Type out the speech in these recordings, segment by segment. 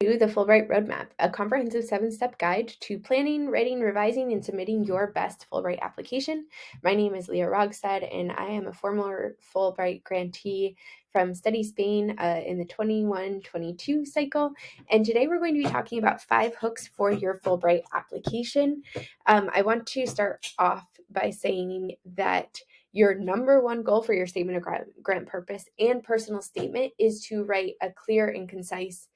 To the Fulbright Roadmap, a comprehensive 7-step guide to planning, writing, revising, and submitting your best Fulbright application. My name is Leah Rogstad, and I am a former Fulbright grantee from Study Spain in the 21-22 cycle. And today we're going to be talking about 5 hooks for your Fulbright application. I want to start off by saying that your number one goal for your statement of grant purpose and personal statement is to write a clear and concise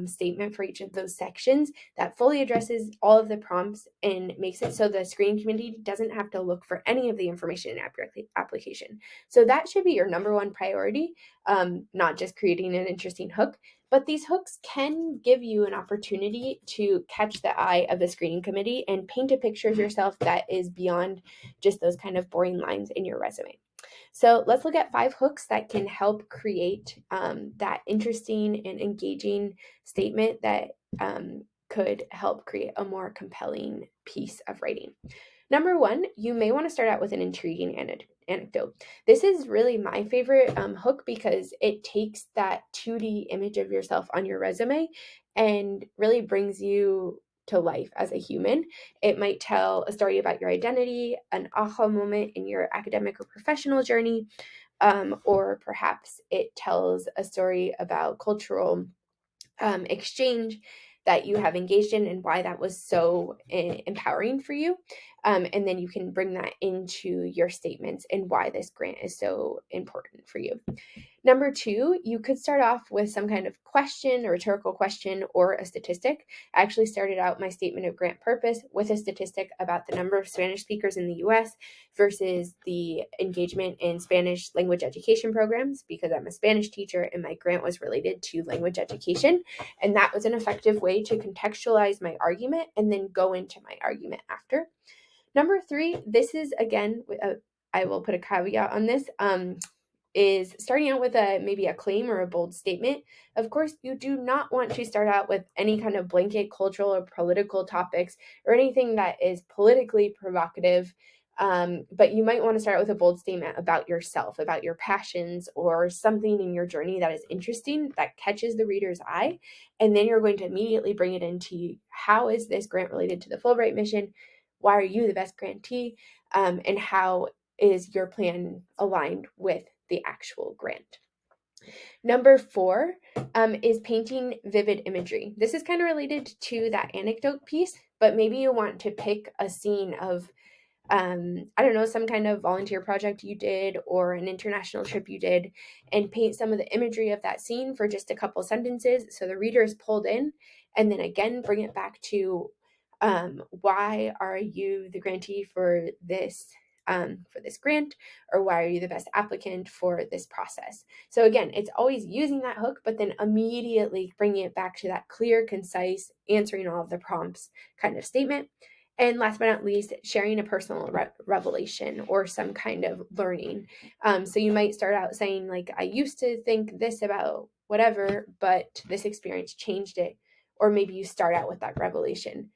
statement for each of those sections that fully addresses all of the prompts and makes it so the screening committee doesn't have to look for any of the information in application. So that should be your number one priority, not just creating an interesting hook. But these hooks can give you an opportunity to catch the eye of the screening committee and paint a picture of yourself that is beyond just those kind of boring lines in your resume. So let's look at 5 hooks that can help create that interesting and engaging statement that could help create a more compelling piece of writing. Number 1, you may want to start out with an intriguing anecdote. This is really my favorite hook because it takes that 2D image of yourself on your resume and really brings you to life as a human. It might tell a story about your identity, an aha moment in your academic or professional journey, or perhaps it tells a story about cultural exchange that you have engaged in and why that was so empowering for you. And then you can bring that into your statements and why this grant is so important for you. Number 2, you could start off with some kind of question, a rhetorical question, or a statistic. I actually started out my statement of grant purpose with a statistic about the number of Spanish speakers in the US versus the engagement in Spanish language education programs, because I'm a Spanish teacher and my grant was related to language education. And that was an effective way to contextualize my argument and then go into my argument after. Number 3, this is again, I will put a caveat on this. Is starting out with maybe a claim or a bold statement. Of course, you do not want to start out with any kind of blanket cultural or political topics or anything that is politically provocative. But you might want to start with a bold statement about yourself, about your passions, or something in your journey that is interesting, that catches the reader's eye. And then you're going to immediately bring it into how is this grant related to the Fulbright mission? Why are you the best grantee? And how is your plan aligned with the actual grant? Number 4 is painting vivid imagery. This is kind of related to that anecdote piece, but maybe you want to pick a scene of, I don't know, some kind of volunteer project you did or an international trip you did, and paint some of the imagery of that scene for just a couple sentences so the reader is pulled in, and then again bring it back to why are you the grantee for this grant, or why are you the best applicant for this process? So again, it's always using that hook, but then immediately bringing it back to that clear, concise, answering all of the prompts kind of statement. And last but not least, sharing a personal revelation or some kind of learning. So you might start out saying, like, I used to think this about whatever, but this experience changed it. Or maybe you start out with that revelation.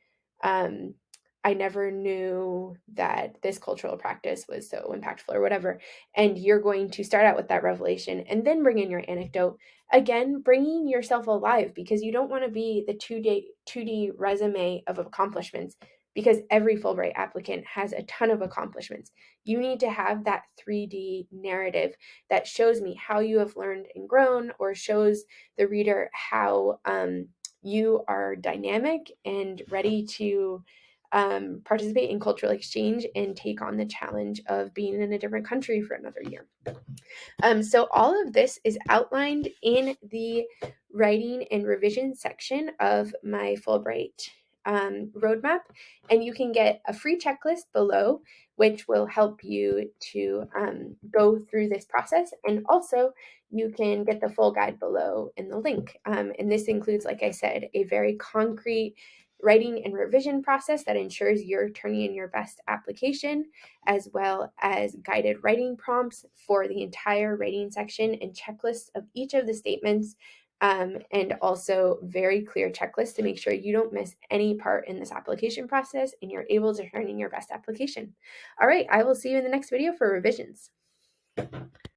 I never knew that this cultural practice was so impactful or whatever. And you're going to start out with that revelation and then bring in your anecdote. Again, bringing yourself alive, because you don't want to be the 2D resume of accomplishments, because every Fulbright applicant has a ton of accomplishments. You need to have that 3D narrative that shows me how you have learned and grown, or shows the reader how you are dynamic and ready to participate in cultural exchange and take on the challenge of being in a different country for another year. So all of this is outlined in the writing and revision section of my Fulbright roadmap, and you can get a free checklist below, which will help you to go through this process. And also, you can get the full guide below in the link. And this includes, like I said, a very concrete writing and revision process that ensures you're turning in your best application, as well as guided writing prompts for the entire writing section and checklists of each of the statements, and also very clear checklists to make sure you don't miss any part in this application process and you're able to turn in your best application. All right, I will see you in the next video for revisions.